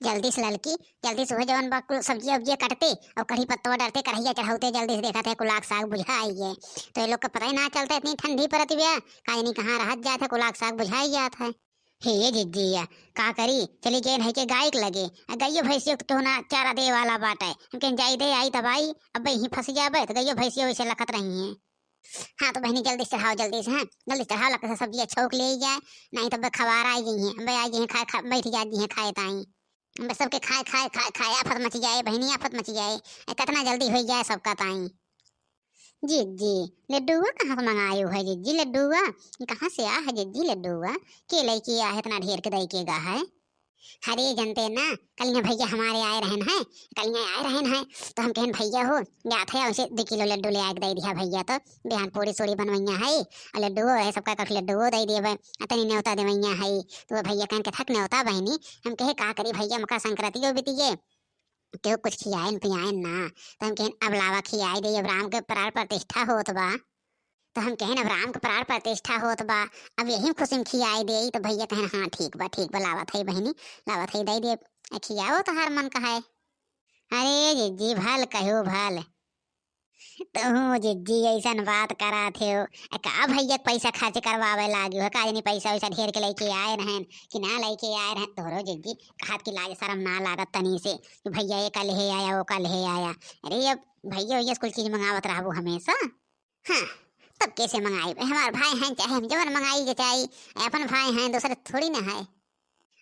जल्दी से लड़की, जल्दी से हो जवन बा कुल सब्जी वब्जी कटते और कढ़ी पत्ता डरते कढ़ैया चढ़ाते जल्दी से देखा थे कुलाक साग बुझाई है। तो ये लोग का पता ही ना चलता इतनी ठंडी पड़ती है काहे नहीं कहाँ रहत जात है कुलाक साग बुझाई जात है। हे जिज्जिया का करी चली गए है के गाय के लगे गैयो भैंसियो तो ना चारा दे वाला बाटे हमके जाई दे आई तब आई अब यहीं फंस जाबे तो गैयो भैंसियो वैसे लखत रही हैं। हाँ तो बहनी जल्दी से चढ़ाओ जल्दी से, हाँ जल्दी चढ़ाओ लग सब्जी अच्छा ले जाए नहीं तो खबार आई गई हैं भाई आई गई हैं खा बैठ जाती हैं खाए ताई बस सबके खाए खाए खाए खाए आफत मच जाए बहनी आफत मच जाए कितना जल्दी हो जाए सबका ताई। जिज्जी लड्डूआ कहाँ से मंगायो है जिज्जी लड्डूआ कहाँ से आ है जिज्जी लड्डूआ के लेके आ है इतना ढेर के दई के गा है। अरे जनते ना कल यहाँ भैया हमारे आए रहन है कल यहाँ आए रहन है तो हम कहन भैया हो जाते हैं उसे 2 किलो लड्डू ले आके दे दिया भैया तो बिहान पूरी सोड़ी बनवैया है और लड्डू है सबका कख लड्डू दे दिए अतनी न्योता देवैया है तो वो भैया कहन के थक न्योता बहनी हम कहे का करी भैया मकर संक्रांति हो बीतीजे क्यों कुछ खियाए पियाए ना तो हम कहन अब लावा खियाए दे अब राम के प्राण प्रतिष्ठा होत बा तो हम कहन अब राम के प्राण प्रतिष्ठा होत बा अब यही खुशी में खियाई दे तो भैया कहन हाँ ठीक बा लावत है बहनी लावत है दे दे खियाओ तो हर मन का है। अरे जिज्जी भल कहो भल तो जिज्जी ऐसा बात करा थे का भैया पैसा खर्च करवावे लागी हो का नहीं पैसा वैसा ढेर के लेके आए रहन कि ना लेके आए रहन तोरो जिज्जी कहत की लाज शर्म ना लागत तनी से कि भैया ये कल हे आया वो कल हे आया। अरे अब भैया ये कुछ चीज मंगावत रहबो हमेशा। हाँ तब कैसे मंगाई हमारे भाई हैं चाहे हम जवन मंगाई के चाहिए अपन भाई हैं दूसरे थोड़ी ना है।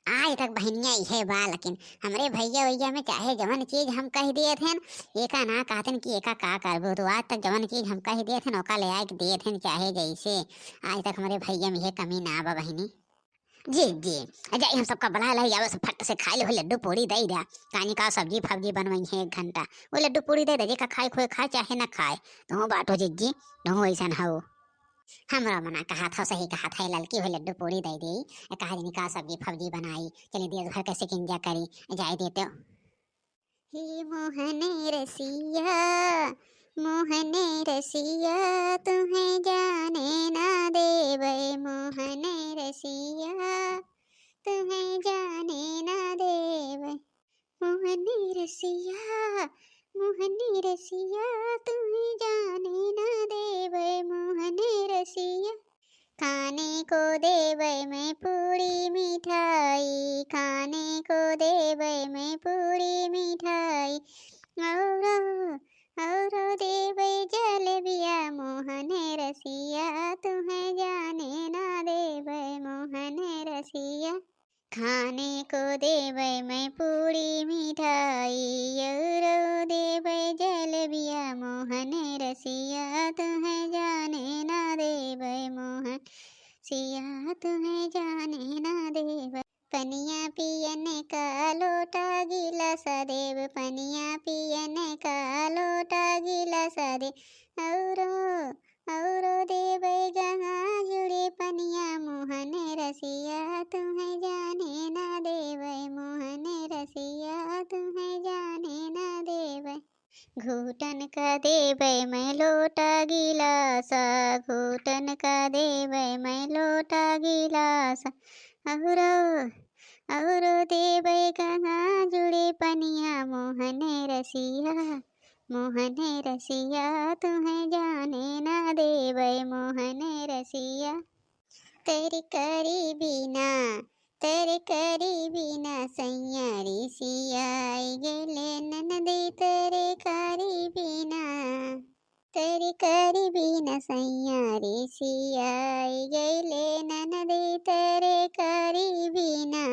आज तक बहनिया है बा लेकिन हमारे भैया भैया में चाहे जवन चीज हम कह दिए थे एका ना कहते कि एका का करबो तो आज तक जवन चीज हम कह दिए थे ओका ले आके दिए थे चाहे जैसे आज तक हमारे भैया में ये कमी ना बा बहनी। जी जी अजय हम सबका बना ला जावे सब फट से खा लो लड्डू पूड़ी दे दिया कानी का सब्जी फब्जी बनवाई है 1 घंटा वो लड्डू पूड़ी दे दे का खाए खोए खाए चाहे ना खाए तो बाटो जिज्जी तो ऐसा हो हमरा मना कहा था सही कहा था लड़की हुई लड्डू पूरी दे दी कहा का सब्जी फब्जी बनाई चलिए दिया घर कैसे किंजा करी जाए देते हो। ही मोहने रसिया मोहने रसिया तुम्हें जाने ना देवे मोहने रसिया तुम्हें जाने ना देवे मोहने रसिया मोहने रसिया तुम्हें जाने ना देवे मोहने रसिया खाने को देवे मैं पूरी मिठाई खाने को देवे मैं पूरी मिठाई और देवे जलेबिया मोहने रसिया तुम्हें जाने ना देवे मोहने रसिया खाने को देवे मैं पूरी मिठाई और देवे जलेबिया मोहने रसिया तुम्हें जाने ना देवे मोहन सिया तुम्हें जाने ना देवे पनिया पियने का लोटा गिलास देव पनिया पियने का लोटा गिलास दे और देवे गंगा जुड़े पनिया मोहने रसिया तुम्हें जाने ना देवे मोहने रसिया तुम्हें जाने ना देवे घूटन का देवे मैं लोटा गिलास घूटन का देवे मैं लोटा गिलास और देवे गंगा जुड़े पनिया मोहने रसिया तुम्हें जाने ना देवे मोहने रसिया तेरी करी बिना सैयारी सियाई गेले ननदी तेरे करी बिना सैयारी सियाई गेले ननदी तेरे करी बिना।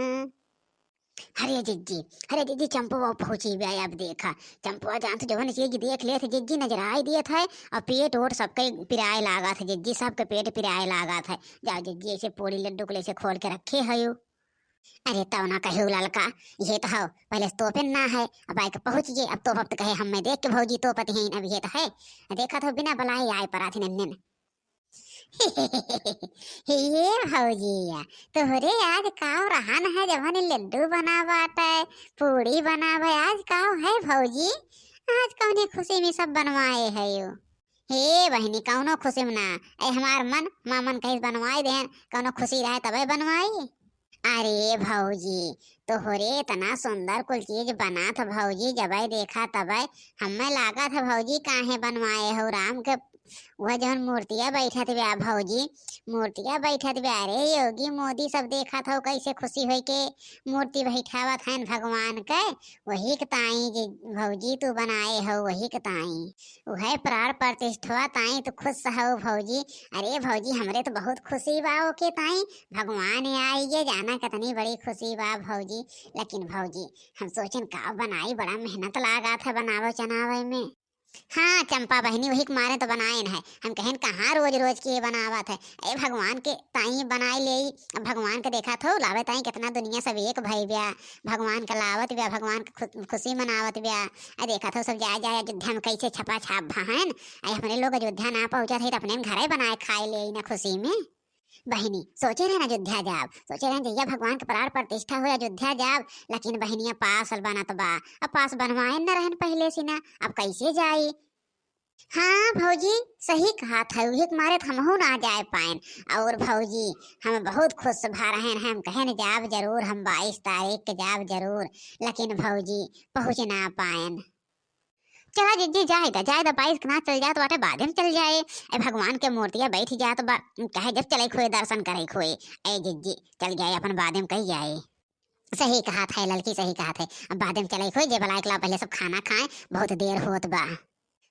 अरे जिज्जी चंपवा पहुंची भी अब देखा चंपवा जान तो जवन चीज देख ले थे जिज्जी नजर आई दिए थे और पेट ओट सबके पिराए लागा था जिज्जी सबके पेट पिराए लागा था जाओ जिज्जी ऐसे पूरी लड्डू को ऐसे खोल के रखे है यो। अरे तब ना कहो लड़का ये तो हो पहले तोपन ना है अब आके पहुंच गए अब तो कहे हम मैं देख के भौजी तो पति हैं अब ये तो है देखा तो बिना बुलाए आए परा थे नन्ने ये भौजिया तोहरे आज काव रहन है जब हने लड्डू बनावाता है पूड़ी बनावे आज काव है भौजी आज कौने खुशी में सब बनवाए है यो। हे बहनी कौनो खुशी में ना ए हमार मन मामन कहीं बनवाई देन कौनो खुशी रहे तबे बनवाई अरे भौजी, तोहरे इतना सुंदर कुल चीज बना था भौजी, जब देखा तब हमें लागा था भौजी काहे बनवाए हो राम के। वह जौन मूर्तिया बैठत बा भौजी, मूर्तिया बैठत बा, अरे योगी मोदी सब देखा था कैसे खुशी होई के मूर्ति बैठावत हन भगवान के। वही के ताई जे भौजी तू बनाए हो, वही के ताई वह प्राण प्रतिष्ठा ताई तो खुश हो भौजी। अरे भौजी हमरे तो बहुत खुशी बा ओके ताई, भगवान आई ये जाना कितनी बड़ी खुशी बा भौजी। लेकिन भौजी हम सोचन का बनाई, बड़ा मेहनत लागा था बनावे चनावे में। हाँ चंपा बहनी वही के मारे तो बनाए है, हम कहन कहाँ रोज रोज के बनावत है। ए भगवान के ताई बनाई ले। अब भगवान के देखा थो लावे ताई कितना दुनिया सब एक भई ब्या, भगवान के लावत ब्या, भगवान के खुशी मनावत ब्या। आ देखा थो सब जाए जाए अयोध्या में कैसे छपा छाप भान। आई अपने लोग अयोध्या ना पहुंचा थे तो अपने घर ही बनाए खाए ले ना खुशी में। बहनी सोचे रहे ना अयोध्या जाब, सोचे रहे जैया भगवान के प्राण प्रतिष्ठा हो अयोध्या जाब, लेकिन बहनिया पास बनत बा। अब पास बनवाए न रहन पहले से ना, अब कैसे जाई। हाँ भौजी सही कहा था, उही के मारे हमहू ना जाए पाएन। और भौजी हम बहुत खुश भा रहे हैं, हम कहे न जाब जरूर, हम 22 तारीख के जाब जरूर, लेकिन भौजी पहुँच ना पाएन। चला जिज्जी जाए तो 22 के ना चल जाए तो बाटे बाद में चल जाए। ए भगवान के मूर्तियां बैठ जाए तो कहे जब चले खोए दर्शन करे खोए। ए जिज्जी चल जाए अपन बाद में कही जाए। सही कहा था लड़की, सही कहा था, अब बाद में चले खोए जे बलाए के ला पहले सब खाना खाए, बहुत देर होत बा।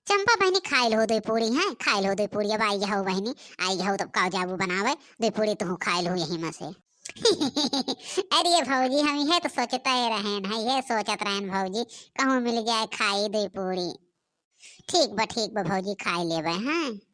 चंपा बहनी खाए लो दो पूरी है, खाए लो दो पूरी, अब आई जाओ बहनी, आई जाओ तब का जाबू बनावे दो पूरी तो खाए लो यहीं में से। अरे भौजी हम ये तो सोचते ही रहें है, ये सोचत रहें भौजी कहूँ मिल जाए खाई दो पूरी। ठीक बा भौजी खाए लेवे हैं।